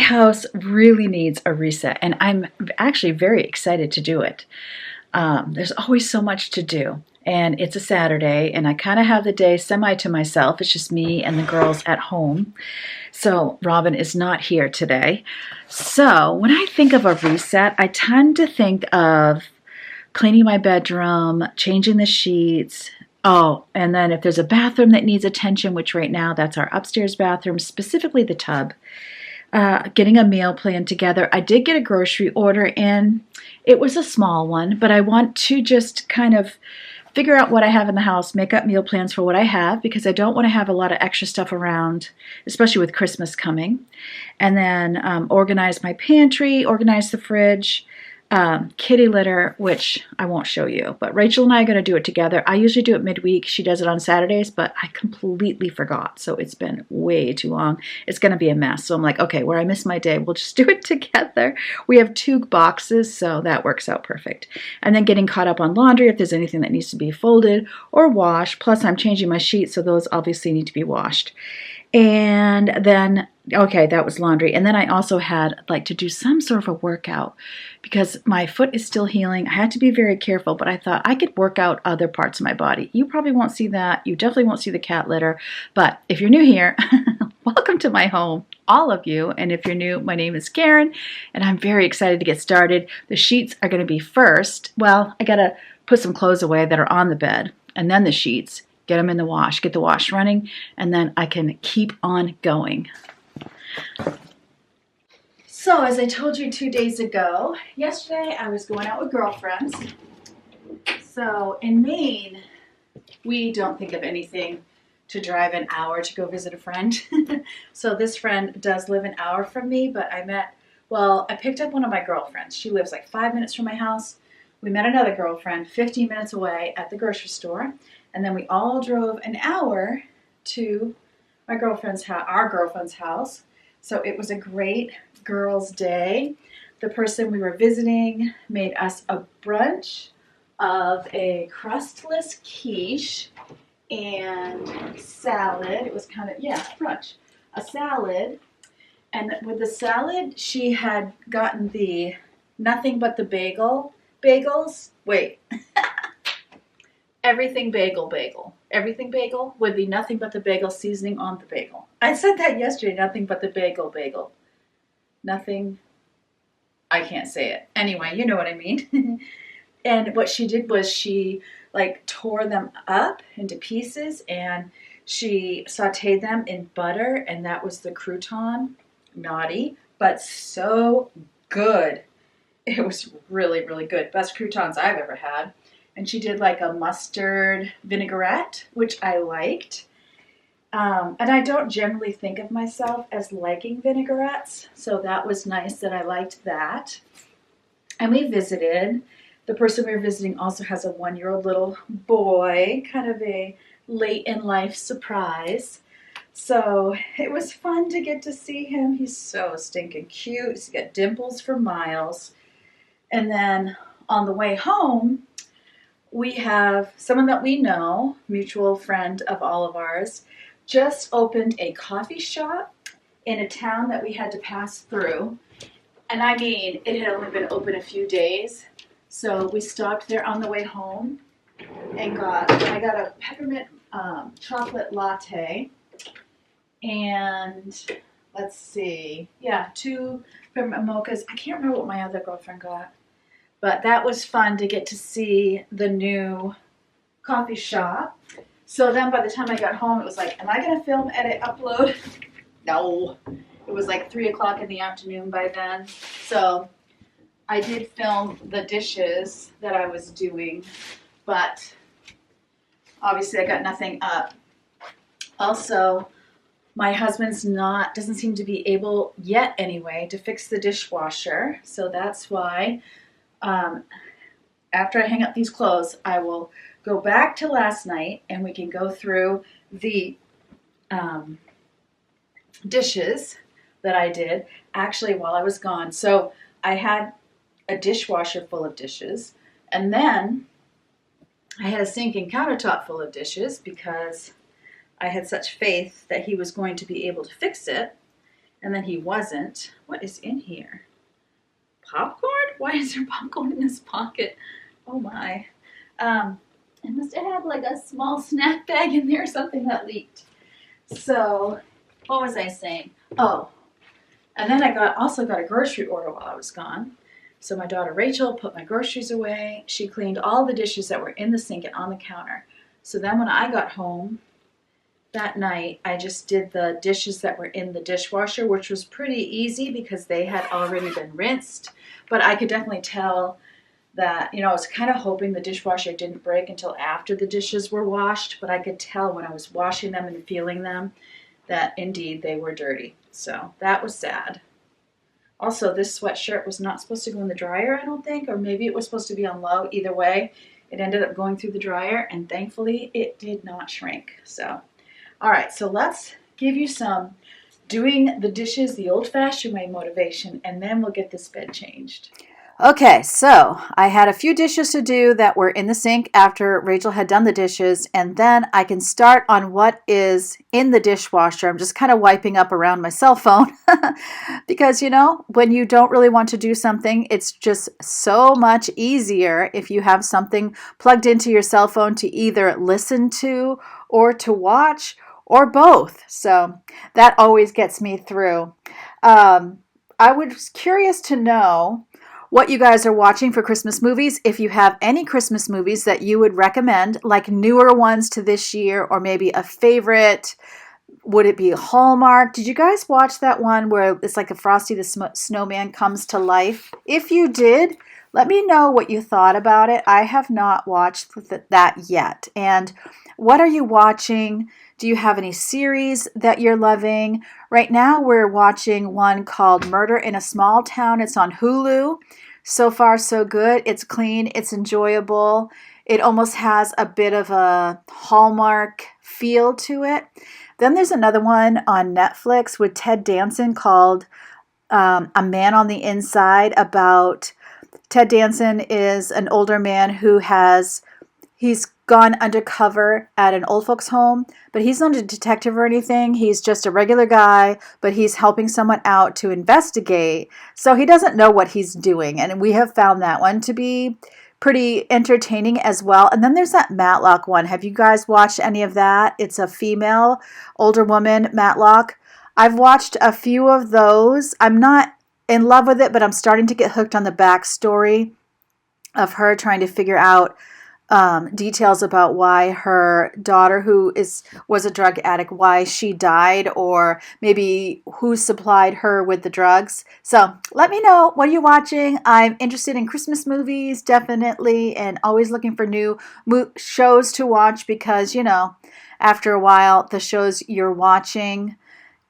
house really needs a reset, and I'm actually very excited to do it. There's always so much to do, and it's a Saturday, and I kind of have the day semi to myself. It's just me and the girls at home. So Robin is not here today. So when I think of a reset, I tend to think of cleaning my bedroom, changing the sheets. Oh, and then if there's a bathroom that needs attention, which right now that's our upstairs bathroom, specifically the tub, getting a meal plan together. I did get a grocery order in. It was a small one, but I want to just kind of figure out what I have in the house, make up meal plans for what I have, because I don't want to have a lot of extra stuff around, especially with Christmas coming. And then organize my pantry, organize the fridge, kitty litter, which I won't show you, but Rachel and I are going to do it together. I usually do it midweek. She does it on Saturdays, but I completely forgot. So it's been way too long. It's going to be a mess. So I'm like, okay, where I miss my day, we'll just do it together. We have 2 boxes, so that works out perfect. And then getting caught up on laundry if there's anything that needs to be folded or washed. Plus I'm changing my sheets, so those obviously need to be washed. And then, okay, that was laundry. And then I also had like to do some sort of a workout because my foot is still healing. I had to be very careful, but I thought I could work out other parts of my body. You probably won't see that. You definitely won't see the cat litter. But if you're new here, welcome to my home, all of you. And if you're new, my name is Karen, and I'm very excited to get started. The sheets are going to be first. Well, I got to put some clothes away that are on the bed, and then the sheets. Get them in the wash, get the wash running, and then I can keep on going. So as I told you 2 days ago, yesterday I was going out with girlfriends. So in Maine, we don't think of anything to drive an hour to go visit a friend. So this friend does live an hour from me, but I picked up one of my girlfriends. She lives like 5 minutes from my house. We met another girlfriend 15 minutes away at the grocery store. And then we all drove an hour to our girlfriend's house. So it was a great girls' day. The person we were visiting made us a brunch of a crustless quiche and salad. It was kind of, brunch. A salad. And with the salad, she had gotten the nothing but the bagels. Wait. Everything bagel. Everything bagel with the nothing but the bagel seasoning on the bagel. I said that yesterday, nothing but the bagel. Nothing, I can't say it. Anyway, you know what I mean. And what she did was she like tore them up into pieces and she sauteed them in butter, and that was the crouton. Naughty, but so good. It was really, really good. Best croutons I've ever had. And she did like a mustard vinaigrette, which I liked. And I don't generally think of myself as liking vinaigrettes, so that was nice that I liked that. And we visited. The person we were visiting also has a 1-year-old little boy, kind of a late in life surprise. So it was fun to get to see him. He's so stinking cute. He's got dimples for miles. And then on the way home, we have someone that we know, mutual friend of all of ours, just opened a coffee shop in a town that we had to pass through. And I mean, it had only been open a few days. So we stopped there on the way home and I got a peppermint chocolate latte. And let's see, 2 peppermint mochas. I can't remember what my other girlfriend got. But that was fun to get to see the new coffee shop. So then by the time I got home, it was like, am I going to film, edit, upload? No. It was like 3 o'clock in the afternoon by then. So I did film the dishes that I was doing, but obviously I got nothing up. Also, my husband's doesn't seem to be able yet anyway to fix the dishwasher. So that's why after I hang up these clothes, I will go back to last night and we can go through the dishes that I did actually while I was gone. So I had a dishwasher full of dishes, and then I had a sink and countertop full of dishes because I had such faith that he was going to be able to fix it. And then he wasn't. What is in here? Popcorn? Why is there popcorn in this pocket? Oh my. It must have had like a small snack bag in there or something that leaked. So, what was I saying? Oh, and then I also got a grocery order while I was gone. So my daughter Rachel put my groceries away. She cleaned all the dishes that were in the sink and on the counter. So then when I got home that night, I just did the dishes that were in the dishwasher, which was pretty easy because they had already been rinsed. But I could definitely tell that, I was kind of hoping the dishwasher didn't break until after the dishes were washed, but I could tell when I was washing them and feeling them that indeed they were dirty. So that was sad. Also, this sweatshirt was not supposed to go in the dryer, I don't think, or maybe it was supposed to be on low. Either way, it ended up going through the dryer, and thankfully it did not shrink. So, all right, so let's give you some doing the dishes the old-fashioned way motivation, and then we'll get this bed changed. Okay, so I had a few dishes to do that were in the sink after Rachel had done the dishes, and then I can start on what is in the dishwasher. I'm just kind of wiping up around my cell phone because, when you don't really want to do something, it's just so much easier if you have something plugged into your cell phone to either listen to or to watch or both. So that always gets me through. I was curious to know what you guys are watching for Christmas movies. If you have any Christmas movies that you would recommend, like newer ones to this year, or maybe a favorite. Would it be Hallmark? Did you guys watch that one where it's like a Frosty the Snowman comes to life? If you did, let me know what you thought about it. I have not watched that yet. And what are you watching? Do you have any series that you're loving? Right now, we're watching one called Murder in a Small Town. It's on Hulu. So far, so good. It's clean. It's enjoyable. It almost has a bit of a Hallmark feel to it. Then there's another one on Netflix with Ted Danson called A Man on the Inside. About Ted Danson is an older man he's gone undercover at an old folks home, but he's not a detective or anything. He's just a regular guy, but he's helping someone out to investigate. So he doesn't know what he's doing. And we have found that one to be pretty entertaining as well. And then there's that Matlock one. Have you guys watched any of that? It's a female, older woman, Matlock. I've watched a few of those. I'm not in love with it, but I'm starting to get hooked on the backstory of her trying to figure out details about why her daughter, who was a drug addict, why she died, or maybe who supplied her with the drugs. So let me know, what are you watching? I'm interested in Christmas movies, definitely, and always looking for new shows to watch because, after a while, the shows you're watching,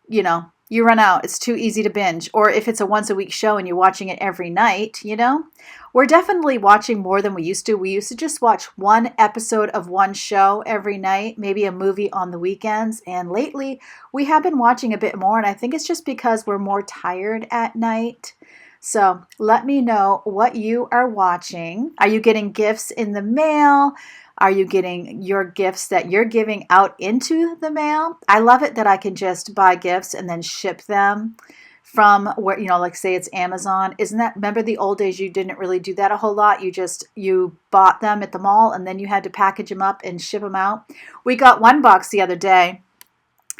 you run out. It's too easy to binge. Or if it's a once a week show and you're watching it every night, we're definitely watching more than we used to. We used to just watch one episode of one show every night, maybe a movie on the weekends. And lately we have been watching a bit more. And I think it's just because we're more tired at night. So let me know what you are watching. Are you getting gifts in the mail? Are you getting your gifts that you're giving out into the mail? I love it that I can just buy gifts and then ship them from where, like say it's Amazon. Remember the old days, you didn't really do that a whole lot. You bought them at the mall and then you had to package them up and ship them out. We got one box the other day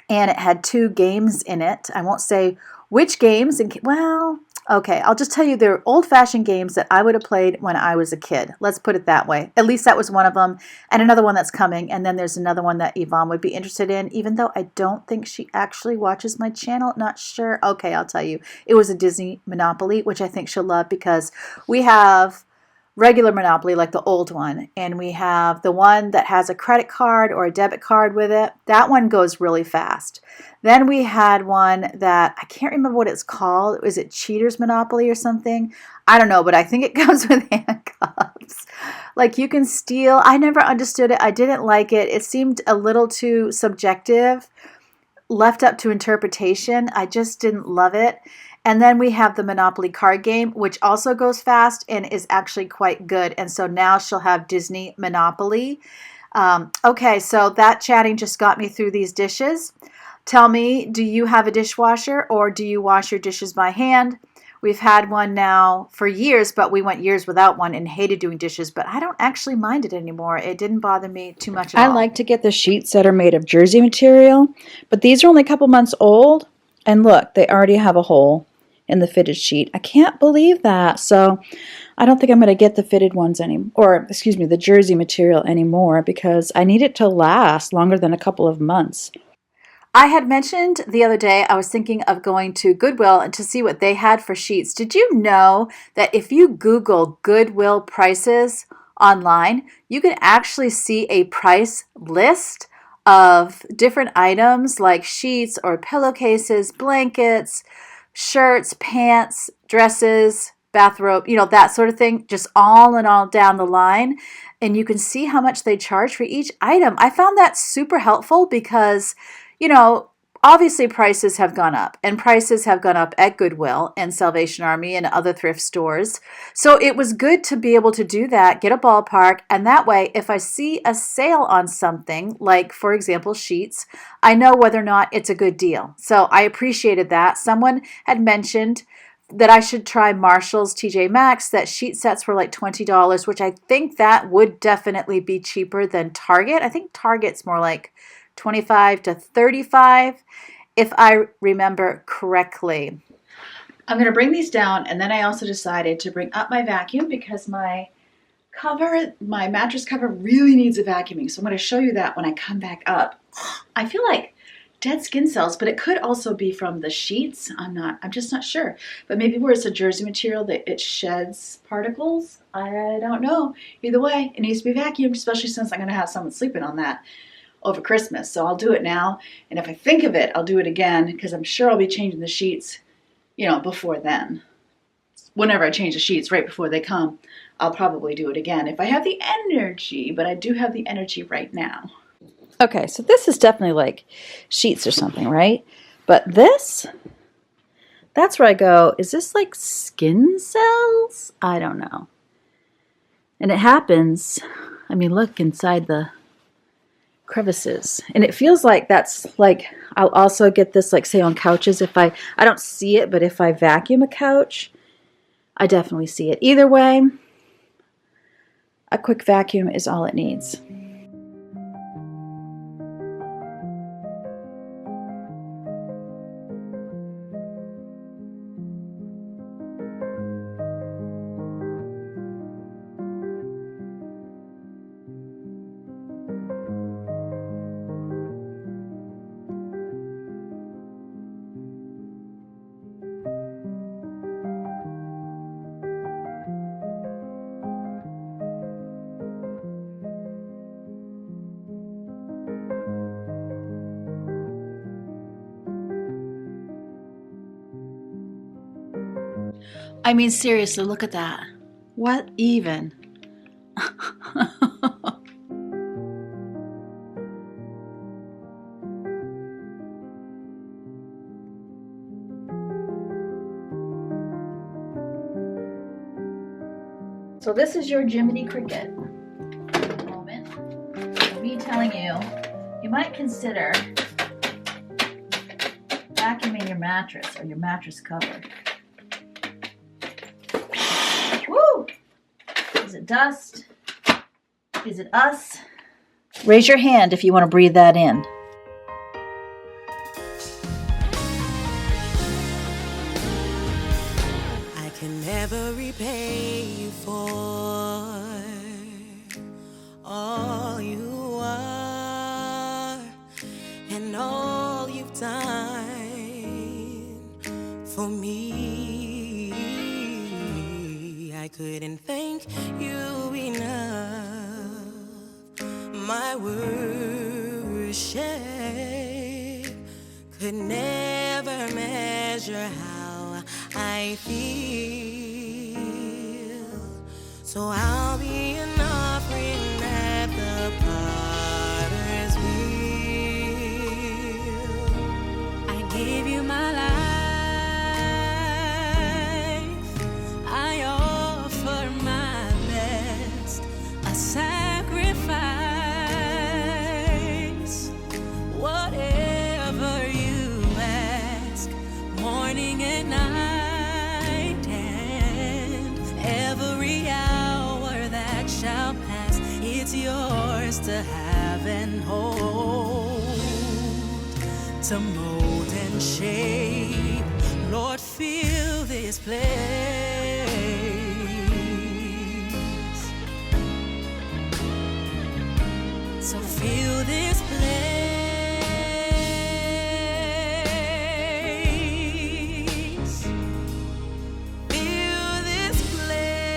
and it had 2 games in it. I won't say which games, okay, I'll just tell you they're old-fashioned games that I would have played when I was a kid. Let's put it that way. At least that was one of them. And another one that's coming. And then there's another one that Yvonne would be interested in, even though I don't think she actually watches my channel. Not sure. Okay, I'll tell you. It was a Disney Monopoly, which I think she'll love because we have regular Monopoly, like the old one, and we have the one that has a credit card or a debit card with it. That one goes really fast. Then we had one that I can't remember what it's called. Is it Cheaters Monopoly or something? I don't know, but I think it comes with handcuffs. Like you can steal. I never understood it. I didn't like it. It seemed a little too subjective, left up to interpretation. I just didn't love it. And then we have the Monopoly card game, which also goes fast and is actually quite good. And so now she'll have Disney Monopoly. Okay, so that chatting just got me through these dishes. Tell me, do you have a dishwasher or do you wash your dishes by hand? We've had one now for years, but we went years without one and hated doing dishes, but I don't actually mind it anymore. It didn't bother me too much at all. I like to get the sheets that are made of jersey material, but these are only a couple months old, and look, they already have a hole in the fitted sheet. I can't believe that. So I don't think I'm going to get the fitted ones the jersey material anymore, because I need it to last longer than a couple of months. I had mentioned the other day I was thinking of going to Goodwill and to see what they had for sheets. Did you know that if you Google Goodwill prices online, you can actually see a price list of different items like sheets or pillowcases, blankets, shirts, pants, dresses, bathrobe, that sort of thing, just all in all down the line. And you can see how much they charge for each item. I found that super helpful because obviously prices have gone up, and prices have gone up at Goodwill and Salvation Army and other thrift stores. So it was good to be able to do that, get a ballpark, and that way, if I see a sale on something, like, for example, sheets, I know whether or not it's a good deal. So I appreciated that. Someone had mentioned that I should try Marshall's TJ Maxx, that sheet sets were like $20, which I think that would definitely be cheaper than Target. I think Target's more like 25 to 35, if I remember correctly. I'm going to bring these down, and then I also decided to bring up my vacuum because my mattress cover really needs a vacuuming. So I'm going to show you that when I come back up. I feel like dead skin cells, but it could also be from the sheets. I'm just not sure. But maybe where it's a jersey material that it sheds particles. I don't know. Either way, it needs to be vacuumed, especially since I'm going to have someone sleeping on that over Christmas. So I'll do it now, and if I think of it, I'll do it again, because I'm sure I'll be changing the sheets, before then. Whenever I change the sheets, right before they come, I'll probably do it again if I have the energy, but I do have the energy right now. Okay, so this is definitely like sheets or something, right? But that's where I go, is this like skin cells? I don't know. And it happens, look inside the crevices, and it feels like that's like, I'll also get this, like, say on couches, if I don't see it, but if I vacuum a couch, I definitely see it. Either way, a quick vacuum is all it needs. Seriously, look at that. What even? So this is your Jiminy Cricket moment. Me telling you, you might consider vacuuming your mattress or your mattress cover. Woo! Is it dust? Is it us? Raise your hand if you want to breathe that in. I can never repay you for all you are and all you've done for me. I couldn't thank you enough. My worship could never measure how I feel. So I'll be an offering at the potter's wheel. I give you my life. I offer my best, a sacrifice. Whatever some mold and shape. Lord, fill this place. So fill this place. Fill this place.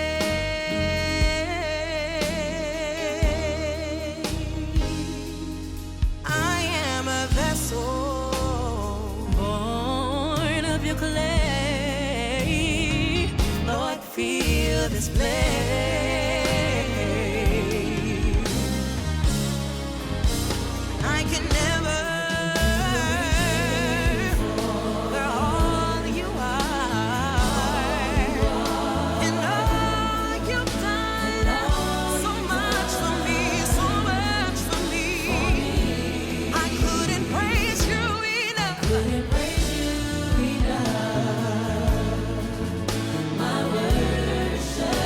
I am a vessel born of your clay. Lord, fill this place. I can never we're all you are, and all you've done so much for me, so much for me. I couldn't praise you enough. My worship,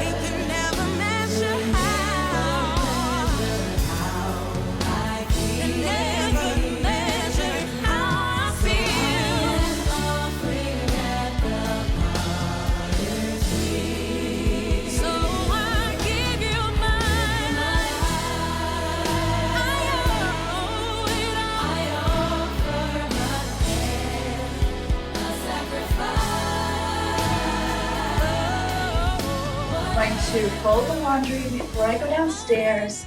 it can never measure can never measure how I feel. So I give you my life. I owe it all. I offer a sacrifice. I'm going to fold the laundry before I go downstairs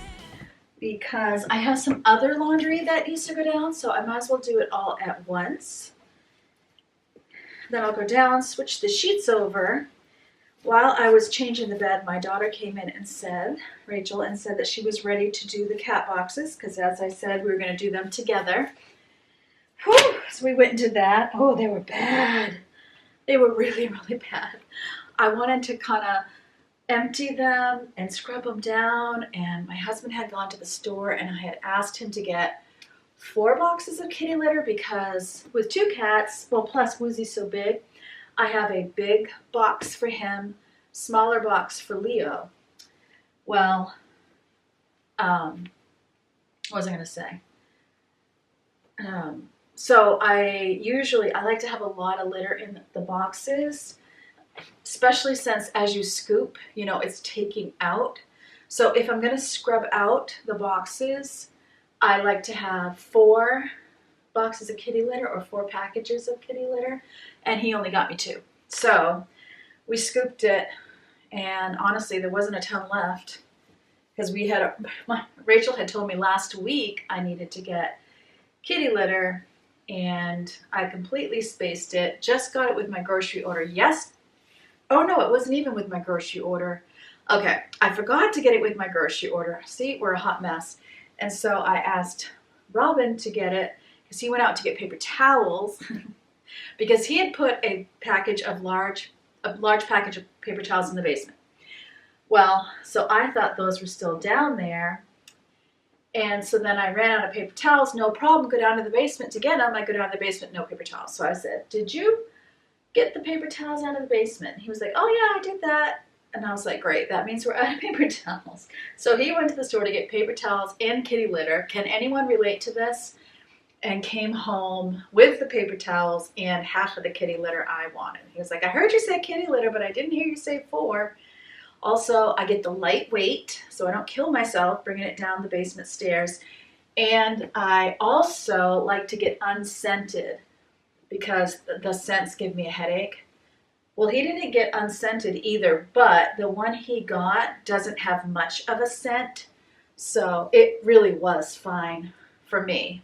because I have some other laundry that needs to go down, so I might as well do it all at once. Then I'll go down, switch the sheets over. While I was changing the bed, my daughter came in and said, Rachel, and said that she was ready to do the cat boxes because, as I said, we were going to do them together. Whew, so we went and did that. Oh, they were bad. They were really, really bad. I wanted to kind of empty them and scrub them down, and my husband had gone to the store and I had asked him to get 4 boxes of kitty litter because with 2 cats, well, plus Woozy's so big, I have a big box for him, smaller box for Leo. Well, what was I going to say? So I like to have a lot of litter in the boxes, especially since as you scoop, you know, it's taking out. So if I'm going to scrub out the boxes, I like to have 4 boxes of kitty litter or 4 packages of kitty litter, and he only got me 2. So we scooped it, and honestly, there wasn't a ton left because Rachel had told me last week I needed to get kitty litter, and I completely spaced it. Just got it with my grocery order. Yes. Oh no, it wasn't even with my grocery order. Okay, I forgot to get it with my grocery order. See, we're a hot mess. And so I asked Robin to get it because he went out to get paper towels because he had put a large package of paper towels in the basement. Well, so I thought those were still down there. And so then I ran out of paper towels. No problem, go down to the basement to get them. I go down to the basement, no paper towels. So I said, did you get the paper towels out of the basement? And he was like, oh yeah, I did that. And I was like, great, that means we're out of paper towels. So he went to the store to get paper towels and kitty litter. Can anyone relate to this? And came home with the paper towels and half of the kitty litter I wanted. He was like, I heard you say kitty litter, but I didn't hear you say 4. Also, I get the lightweight, so I don't kill myself bringing it down the basement stairs. And I also like to get unscented because the scents give me a headache. Well, he didn't get unscented either, but the one he got doesn't have much of a scent, so it really was fine for me.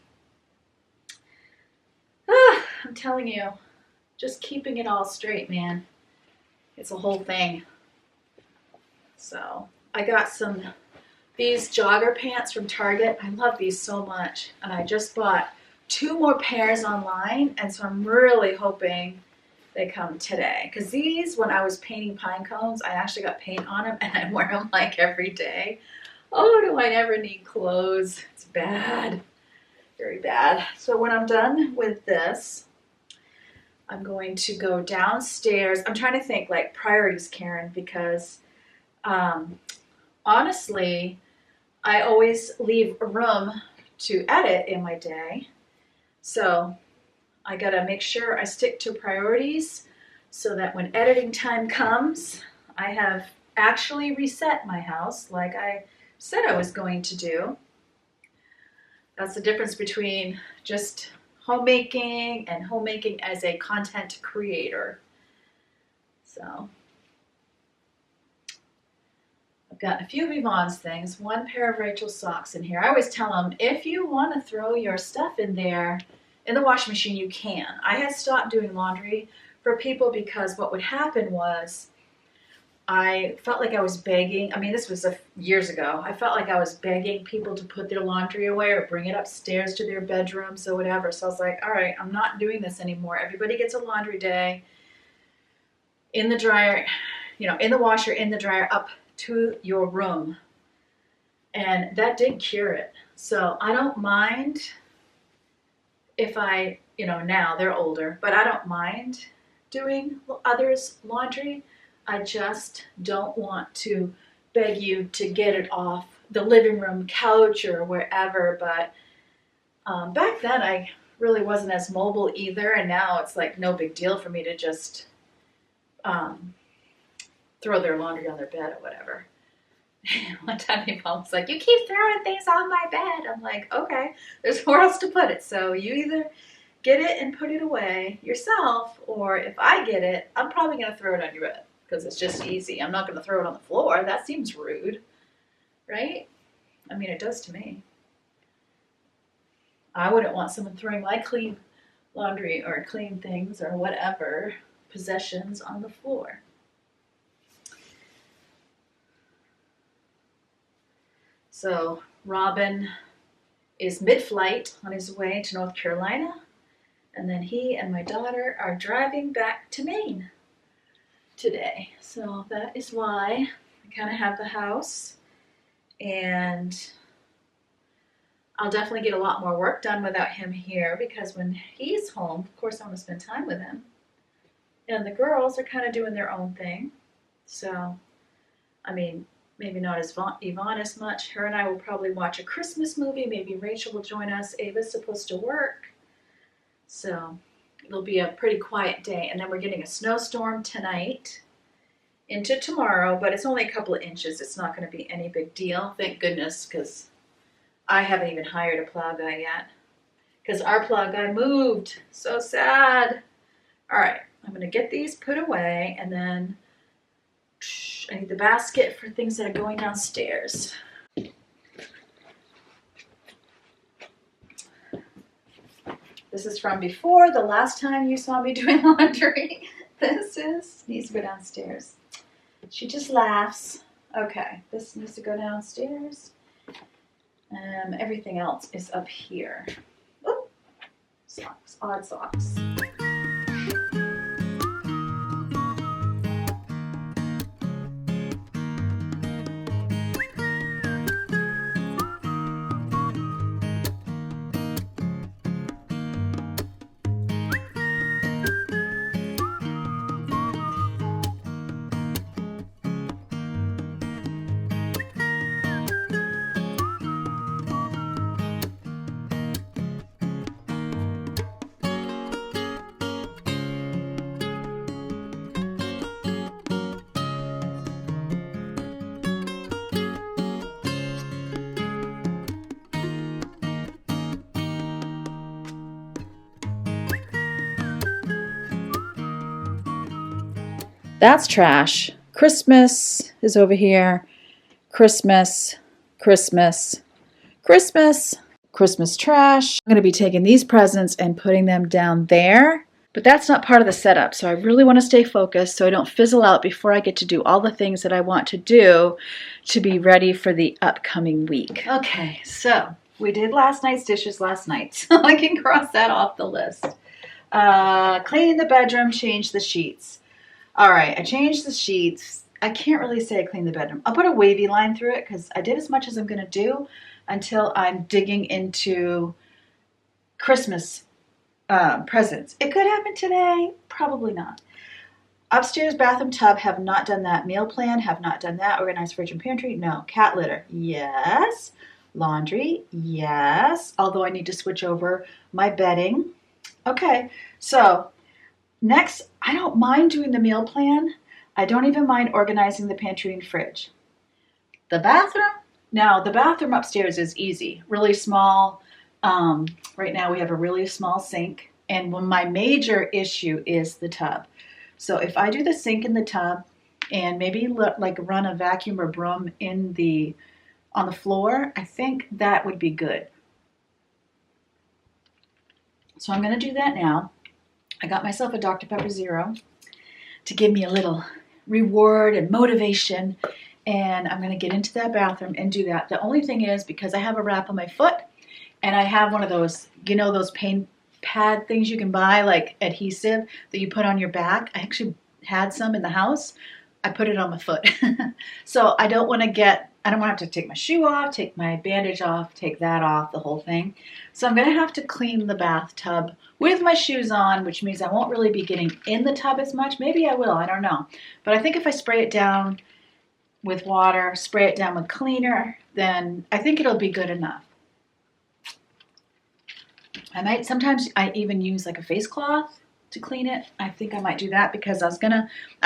I'm telling you, just keeping it all straight, man. It's a whole thing. So I got these jogger pants from Target. I love these so much, and I just bought 2 more pairs online, and so I'm really hoping they come today. Because these, when I was painting pine cones, I actually got paint on them, and I wear them like every day. Oh, do I never need clothes? It's bad, very bad. So when I'm done with this, I'm going to go downstairs. I'm trying to think like priorities, Karen, because honestly, I always leave room to edit in my day. So I gotta make sure I stick to priorities so that when editing time comes, I have actually reset my house like I said I was going to do. That's the difference between just homemaking and homemaking as a content creator. So I've got a few of Yvonne's things, one pair of Rachel's socks in here. I always tell them, if you want to throw your stuff in there in the washing machine, you can. I had stopped doing laundry for people because what would happen was I felt like I was begging. I mean, this was years ago. I felt like I was begging people to put their laundry away or bring it upstairs to their bedrooms or whatever. So I was like, all right, I'm not doing this anymore. Everybody gets a laundry day in the dryer, in the washer, in the dryer, up to your room. And that did cure it. So I don't mind if now they're older, but I don't mind doing others' laundry. I just don't want to beg you to get it off the living room couch or wherever. But back then I really wasn't as mobile either. And now it's like no big deal for me to just throw their laundry on their bed or whatever. One time my mom was like, you keep throwing things on my bed. I'm like, okay, there's nowhere else to put it. So you either get it and put it away yourself, or if I get it, I'm probably going to throw it on your bed because it's just easy. I'm not going to throw it on the floor. That seems rude, right? I mean, it does to me. I wouldn't want someone throwing my clean laundry or clean things or whatever possessions on the floor. So Robin is mid-flight on his way to North Carolina, and then he and my daughter are driving back to Maine today. So that is why I kind of have the house, and I'll definitely get a lot more work done without him here, because when he's home, of course I want to spend time with him. And the girls are kind of doing their own thing. So, I mean, maybe not as Yvonne as much. Her and I will probably watch a Christmas movie. Maybe Rachel will join us. Ava's supposed to work. So it'll be a pretty quiet day. And then we're getting a snowstorm tonight into tomorrow, but it's only a couple of inches. It's not going to be any big deal. Thank goodness, because I haven't even hired a plow guy yet. Because our plow guy moved. So sad. All right, I'm going to get these put away, and then I need the basket for things that are going downstairs. This is from before the last time you saw me doing laundry. Needs to go downstairs. She just laughs. Okay, this needs to go downstairs. Everything else is up here. Oop. Socks, odd socks. That's trash. Christmas is over here. Christmas, Christmas, Christmas, Christmas trash. I'm going to be taking these presents and putting them down there. But that's not part of the setup, so I really want to stay focused so I don't fizzle out before I get to do all the things that I want to do to be ready for the upcoming week. Okay, so we did last night's dishes last night, so I can cross that off the list. Clean the bedroom, change the sheets. All right, I changed the sheets. I can't really say I cleaned the bedroom. I'll put a wavy line through it because I did as much as I'm going to do until I'm digging into Christmas presents. It could happen today, probably not. Upstairs bathroom tub, have not done that. Meal plan, have not done that. Organized fridge and pantry, no. Cat litter, yes. Laundry, yes, although I need to switch over my bedding. Okay, so next, I don't mind doing the meal plan. I don't even mind organizing the pantry and fridge. The bathroom? Now, the bathroom upstairs is easy, really small. Right now, we have a really small sink, and my major issue is the tub. So if I do the sink in the tub and maybe like run a vacuum or broom on the floor, I think that would be good. So I'm going to do that now. I got myself a Dr. Pepper Zero to give me a little reward and motivation, and I'm going to get into that bathroom and do that. The only thing is, because I have a wrap on my foot and I have one of those, those pain pad things you can buy, like adhesive that you put on your back. I actually had some in the house. I put it on my foot. So I don't want to have to take my shoe off, take my bandage off, take that off, the whole thing. So I'm going to have to clean the bathtub with my shoes on, which means I won't really be getting in the tub as much. Maybe I will, I don't know. But I think if I spray it down with water, spray it down with cleaner, then I think it'll be good enough. Sometimes I even use like a face cloth to clean it. I think I might do that because I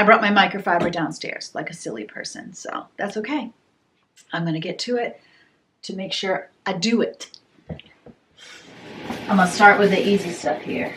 brought my microfiber downstairs like a silly person, so that's okay. I'm going to get to it to make sure I do it. I'm going to start with the easy stuff here.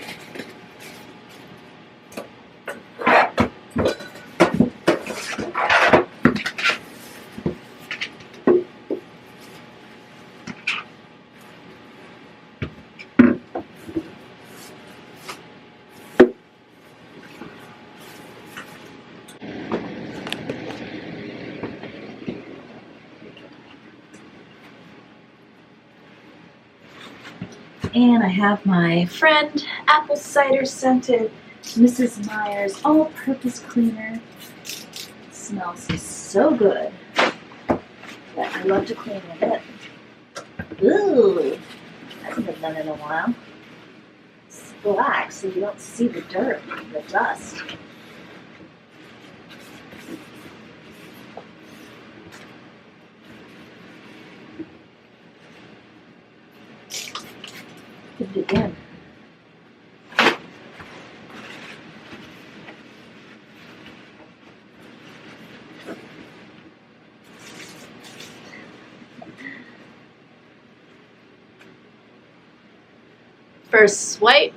And I have my friend apple cider scented Mrs. Meyer's all-purpose cleaner. It smells so good that I love to clean with it. Ooh, I haven't been done in a while. It's black so you don't see the dirt, the dust. Put it in. First swipe,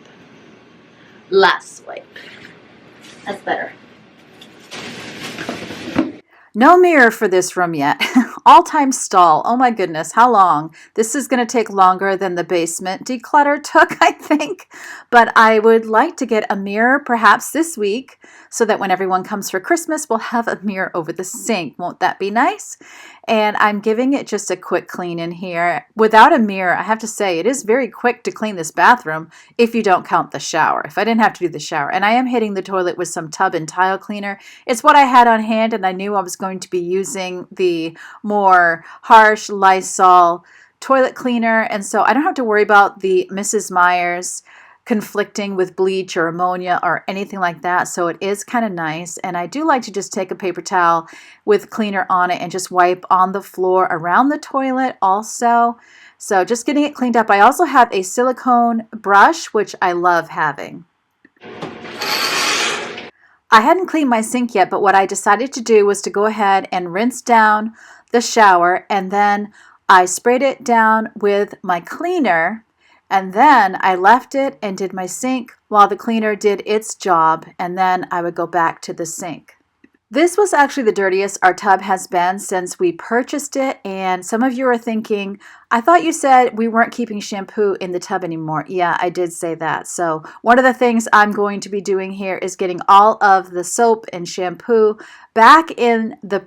last swipe. That's better. No mirror for this room yet. All-time stall. Oh my goodness, how long? This is going to take longer than the basement declutter took, I think. But I would like to get a mirror perhaps this week so that when everyone comes for Christmas, we'll have a mirror over the sink. Won't that be nice? And I'm giving it just a quick clean in here. Without a mirror, I have to say, it is very quick to clean this bathroom if you don't count the shower. If I didn't have to do the shower. And I am hitting the toilet with some tub and tile cleaner. It's what I had on hand, and I knew I was going to be using the more harsh Lysol toilet cleaner. And so I don't have to worry about the Mrs. Meyer's conflicting with bleach or ammonia or anything like that. So it is kind of nice. And I do like to just take a paper towel with cleaner on it and just wipe on the floor around the toilet also. So just getting it cleaned up. I also have a silicone brush, which I love having. I hadn't cleaned my sink yet, but what I decided to do was to go ahead and rinse down the shower, and then I sprayed it down with my cleaner, and then I left it and did my sink while the cleaner did its job, and then I would go back to the sink. This was actually the dirtiest our tub has been since we purchased it, and some of you are thinking, I thought you said we weren't keeping shampoo in the tub anymore. Yeah, I did say that. So one of the things I'm going to be doing here is getting all of the soap and shampoo back in the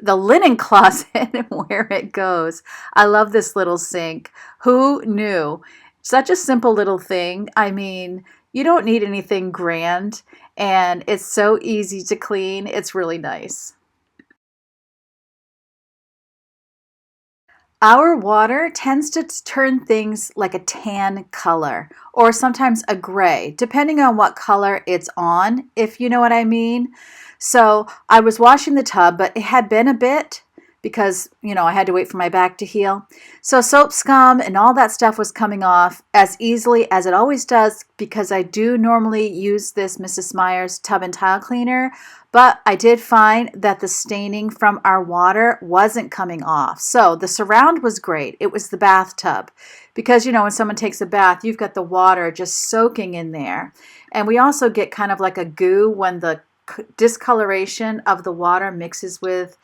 the linen closet where it goes. I love this little sink. Who knew? Such a simple little thing. I mean, you don't need anything grand, and it's so easy to clean. It's really nice. Our water tends to turn things like a tan color or sometimes a gray, depending on what color it's on, if you know what I mean. So I was washing the tub, but it had been a bit because, I had to wait for my back to heal. So soap scum and all that stuff was coming off as easily as it always does, because I do normally use this Mrs. Meyer's tub and tile cleaner, but I did find that the staining from our water wasn't coming off. So the surround was great. It was the bathtub, because, when someone takes a bath, you've got the water just soaking in there. And we also get kind of like a goo when the discoloration of the water mixes with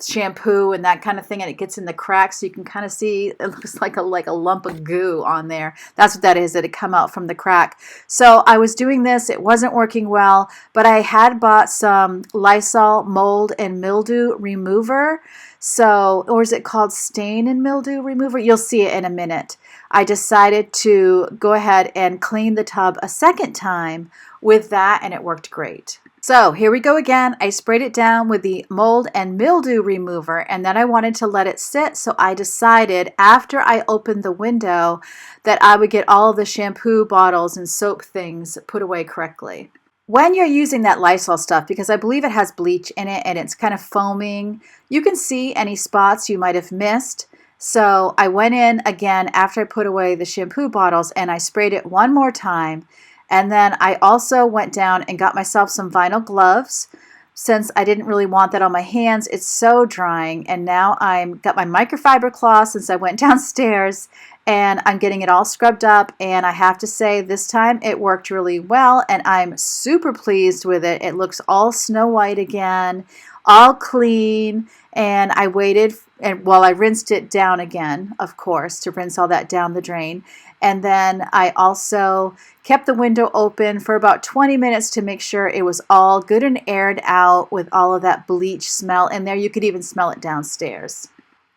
shampoo and that kind of thing, and it gets in the cracks, so you can kind of see it looks like a lump of goo on there. That's what that is, that it come out from the crack. So I was doing this, it wasn't working well, but I had bought some Lysol mold and mildew remover. So, or is it called stain and mildew remover? You'll see it in a minute. I decided to go ahead and clean the tub a second time with that, and it worked great. So here we go again. I sprayed it down with the mold and mildew remover, and then I wanted to let it sit. So I decided after I opened the window that I would get all of the shampoo bottles and soap things put away correctly. When you're using that Lysol stuff, because I believe it has bleach in it and it's kind of foaming, you can see any spots you might have missed. So I went in again after I put away the shampoo bottles and I sprayed it one more time. And then I also went down and got myself some vinyl gloves, since I didn't really want that on my hands. It's so drying. And now I've got my microfiber cloth since I went downstairs, and I'm getting it all scrubbed up. And I have to say, this time it worked really well, and I'm super pleased with it. It looks all snow white again, all clean. And I waited, and I rinsed it down again, of course, to rinse all that down the drain. And then I also kept the window open for about 20 minutes to make sure it was all good and aired out with all of that bleach smell in there. You could even smell it downstairs.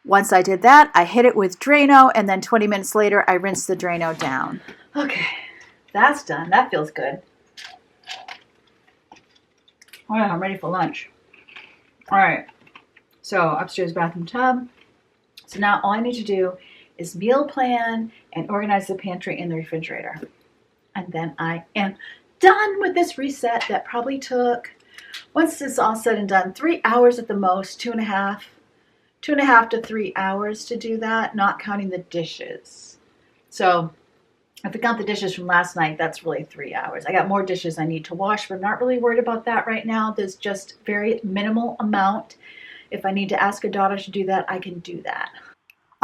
Once I did that, I hit it with Drano, and then 20 minutes later, I rinsed the Drano down. Okay, that's done. That feels good. All right, I'm ready for lunch. All right, so upstairs bathroom tub. So now all I need to do is meal plan and organize the pantry and the refrigerator. And then I am done with this reset that probably took, once this is all said and done, 3 hours at the most, 2.5 to 3 hours to do that, not counting the dishes. So if I count the dishes from last night, that's really 3 hours. I got more dishes I need to wash, but I'm not really worried about that right now. There's just very minimal amount. If I need to ask a daughter to do that, I can do that.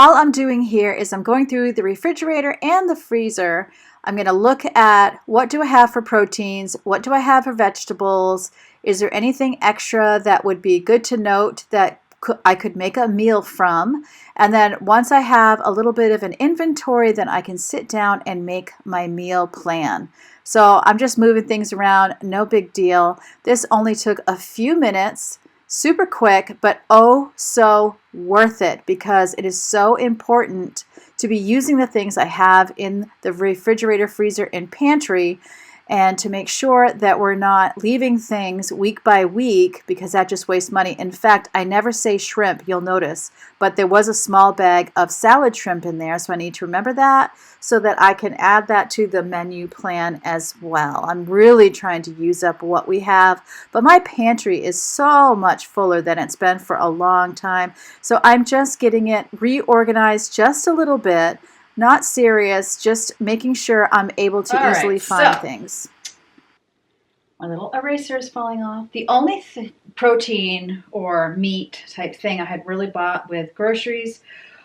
All I'm doing here is I'm going through the refrigerator and the freezer. I'm going to look at what do I have for proteins, what do I have for vegetables, is there anything extra that would be good to note that I could make a meal from. And then once I have a little bit of an inventory, then I can sit down and make my meal plan. So I'm just moving things around, no big deal. This only took a few minutes. Super quick, but oh so worth it, because it is so important to be using the things I have in the refrigerator, freezer, and pantry, and to make sure that we're not leaving things week by week, because that just wastes money. In fact, I never say shrimp, you'll notice, but there was a small bag of salad shrimp in there, so I need to remember that so that I can add that to the menu plan as well. I'm really trying to use up what we have, but my pantry is so much fuller than it's been for a long time, so I'm just getting it reorganized just a little bit. Not serious, just making sure I'm able to easily find things. My little eraser is falling off. The only protein or meat type thing I had really bought with groceries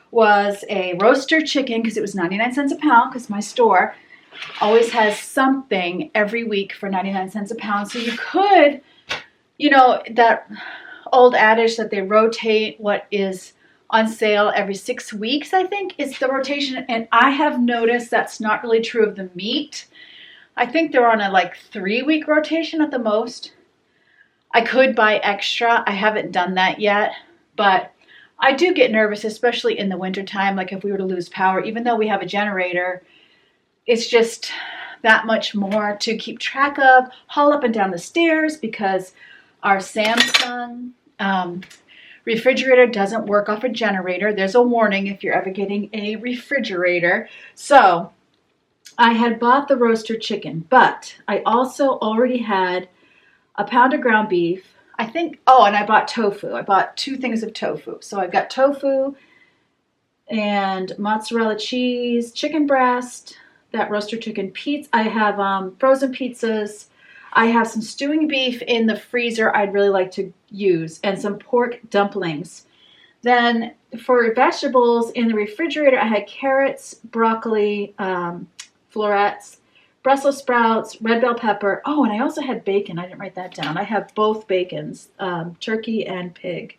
was a roaster chicken, because it was 99 cents a pound, because my store always has something every week for 99 cents a pound. So you could, that old adage that they rotate what is on sale every 6 weeks, I think, is the rotation. And I have noticed that's not really true of the meat. I think they're on a 3-week rotation at the most. I could buy extra. I haven't done that yet, but I do get nervous, especially in the wintertime. Like if we were to lose power, even though we have a generator, it's just that much more to keep track of, haul up and down the stairs, because our Samsung refrigerator doesn't work off a generator. There's a warning if you're ever getting a refrigerator. So I had bought the roaster chicken, but I also already had a pound of ground beef, I think, oh, and I bought tofu. I bought 2 things of tofu. So I've got tofu and mozzarella cheese, chicken breast, that roaster chicken pizza. I have frozen pizzas. I have some stewing beef in the freezer I'd really like to use, and some pork dumplings. Then for vegetables in the refrigerator, I had carrots, broccoli, florets, Brussels sprouts, red bell pepper. Oh, and I also had bacon. I didn't write that down. I have both bacons, turkey and pig,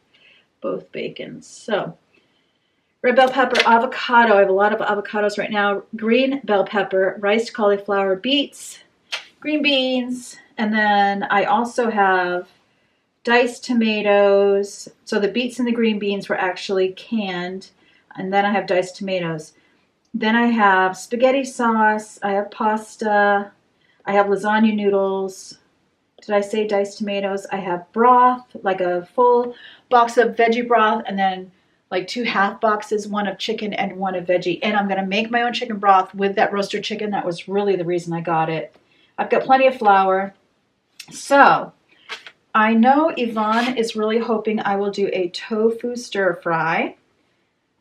both bacons. So red bell pepper, avocado. I have a lot of avocados right now. Green bell pepper, riced cauliflower, beets, green beans. And then I also have diced tomatoes. So the beets and the green beans were actually canned. And then I have diced tomatoes. Then I have spaghetti sauce. I have pasta. I have lasagna noodles. Did I say diced tomatoes? I have broth, like a full box of veggie broth, and then like 2 half boxes, one of chicken and one of veggie. And I'm going to make my own chicken broth with that roasted chicken. That was really the reason I got it. I've got plenty of flour. So I know Yvonne is really hoping I will do a tofu stir fry.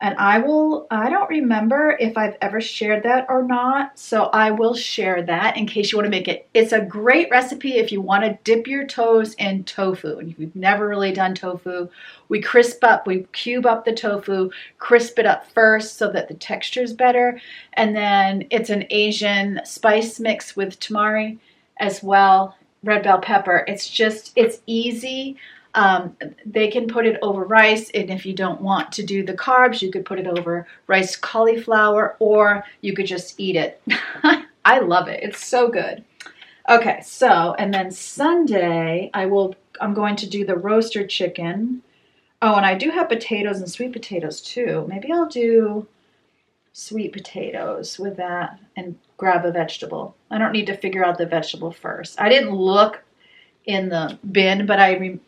And I don't remember if I've ever shared that or not, so I will share that in case you want to make it. It's a great recipe if you want to dip your toes in tofu. And if you've never really done tofu, we cube up the tofu, crisp it up first so that the texture is better. And then it's an Asian spice mix with tamari as well, red bell pepper. It's easy. They can put it over rice, and if you don't want to do the carbs, you could put it over rice cauliflower, or you could just eat it. I love it. It's so good. Okay, so, and then Sunday, I'm going to do the roasted chicken. Oh, and I do have potatoes and sweet potatoes too. Maybe I'll do sweet potatoes with that and grab a vegetable. I don't need to figure out the vegetable first. I didn't look in the bin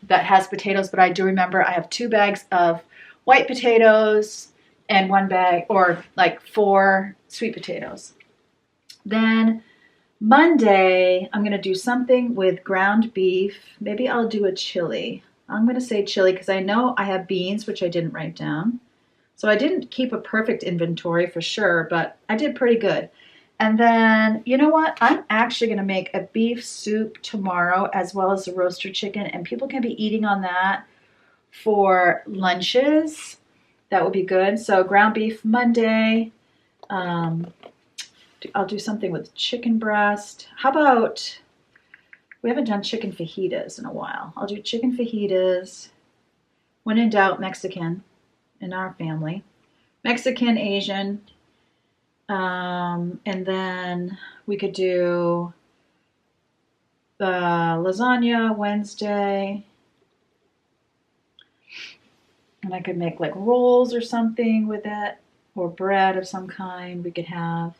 that has potatoes, but I do remember I have 2 bags of white potatoes and 1 bag, or like 4 sweet potatoes. Then Monday, I'm going to do something with ground beef. Maybe I'll do a chili. I'm going to say chili because I know I have beans, which I didn't write down. So I didn't keep a perfect inventory for sure, but I did pretty good. And then, you know what? I'm actually going to make a beef soup tomorrow as well as the roasted chicken, and people can be eating on that for lunches. That would be good. So ground beef Monday. I'll do something with chicken breast. How about, we haven't done chicken fajitas in a while. I'll do chicken fajitas. When in doubt, Mexican in our family. Mexican, Asian. And then we could do the lasagna Wednesday. And I could make like rolls or something with it, or bread of some kind we could have.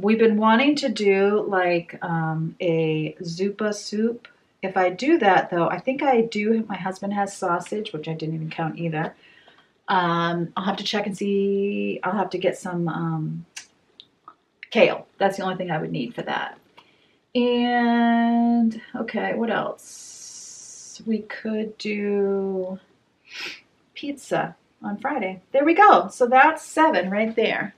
We've been wanting to do like a zuppa soup. If I do that though, I think I do. My husband has sausage, which I didn't even count either. I'll have to check and see. I'll have to get some kale. That's the only thing I would need for that. And okay, what else? We could do pizza on Friday. There we go. So that's 7 right there.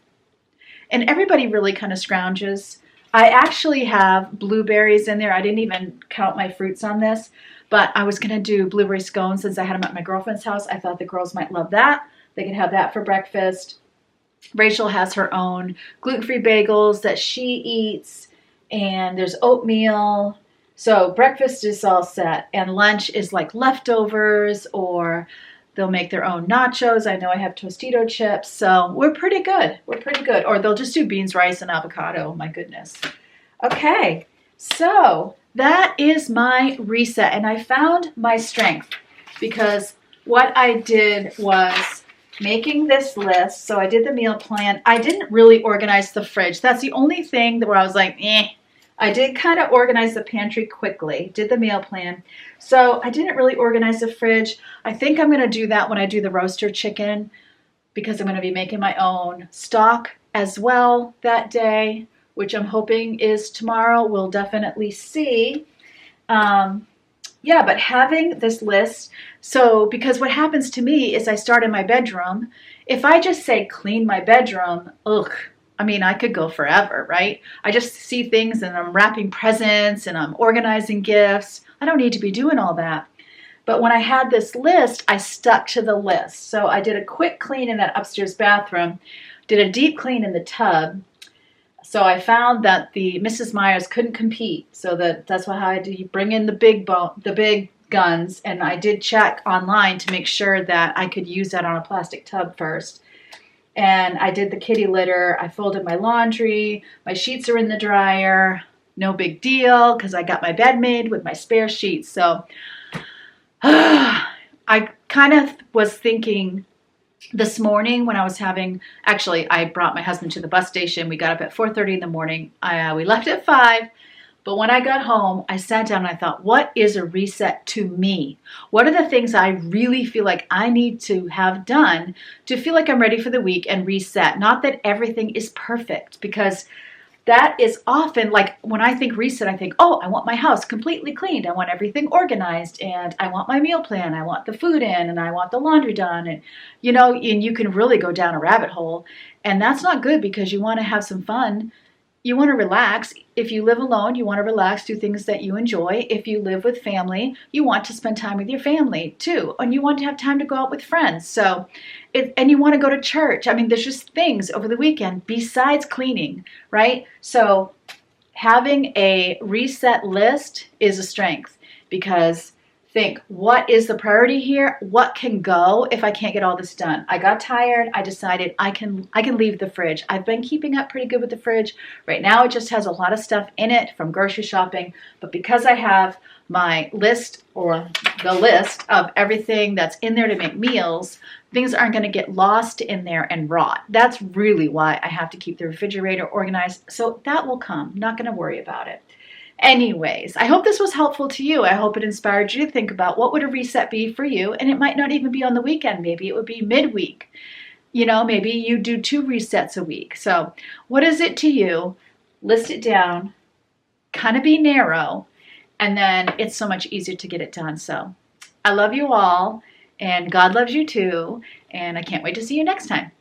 And everybody really kind of scrounges. I actually have blueberries in there. I didn't even count my fruits on this. But I was going to do blueberry scones since I had them at my girlfriend's house. I thought the girls might love that. They can have that for breakfast. Rachel has her own gluten-free bagels that she eats. And there's oatmeal. So breakfast is all set. And lunch is like leftovers, or they'll make their own nachos. I know I have Tostito chips. So we're pretty good. We're pretty good. Or they'll just do beans, rice, and avocado. Oh, my goodness. Okay. So that is my reset, and I found my strength because what I did was making this list. So I did the meal plan. I didn't really organize the fridge. That's the only thing where I was like, I did kind of organize the pantry quickly, did the meal plan. So I didn't really organize the fridge. I think I'm going to do that when I do the roaster chicken because I'm going to be making my own stock as well that day, which I'm hoping is tomorrow. We'll definitely see. Yeah, but having this list, so because what happens to me is I start in my bedroom. If I just say clean my bedroom, ugh, I mean, I could go forever, right? I just see things and I'm wrapping presents and I'm organizing gifts. I don't need to be doing all that. But when I had this list, I stuck to the list. So I did a quick clean in that upstairs bathroom, did a deep clean in the tub. So I found that the Mrs. Myers couldn't compete. So that's why I do bring in the big guns, and I did check online to make sure that I could use that on a plastic tub first. And I did the kitty litter. I folded my laundry. My sheets are in the dryer. No big deal because I got my bed made with my spare sheets. So I kind of was thinking this morning when I was actually I brought my husband to the bus station. We got up at 4:30 in the morning. We left at 5. But when I got home, I sat down and I thought, what is a reset to me? What are the things I really feel like I need to have done to feel like I'm ready for the week and reset? Not that everything is perfect, because that is often like when I think reset, I think, oh, I want my house completely cleaned. I want everything organized, and I want my meal plan. I want the food in, and I want the laundry done. And, and you can really go down a rabbit hole. And that's not good because you want to have some fun. You want to relax. If you live alone, you want to relax, do things that you enjoy. If you live with family, you want to spend time with your family too. And you want to have time to go out with friends. And you want to go to church. I mean, there's just things over the weekend besides cleaning, right? So having a reset list is a strength, because think, what is the priority here? What can go if I can't get all this done? I got tired. I decided I can leave the fridge. I've been keeping up pretty good with the fridge. Right now it just has a lot of stuff in it from grocery shopping. But because I have my list, or the list of everything that's in there to make meals, things aren't going to get lost in there and rot. That's really why I have to keep the refrigerator organized. So that will come. I'm not going to worry about it. Anyways, I hope this was helpful to you. I hope it inspired you to think about what would a reset be for you. And it might not even be on the weekend. Maybe it would be midweek. Maybe you do 2 resets a week. So what is it to you? List it down, kind of be narrow, and then it's so much easier to get it done. So I love you all, and God loves you too. And I can't wait to see you next time.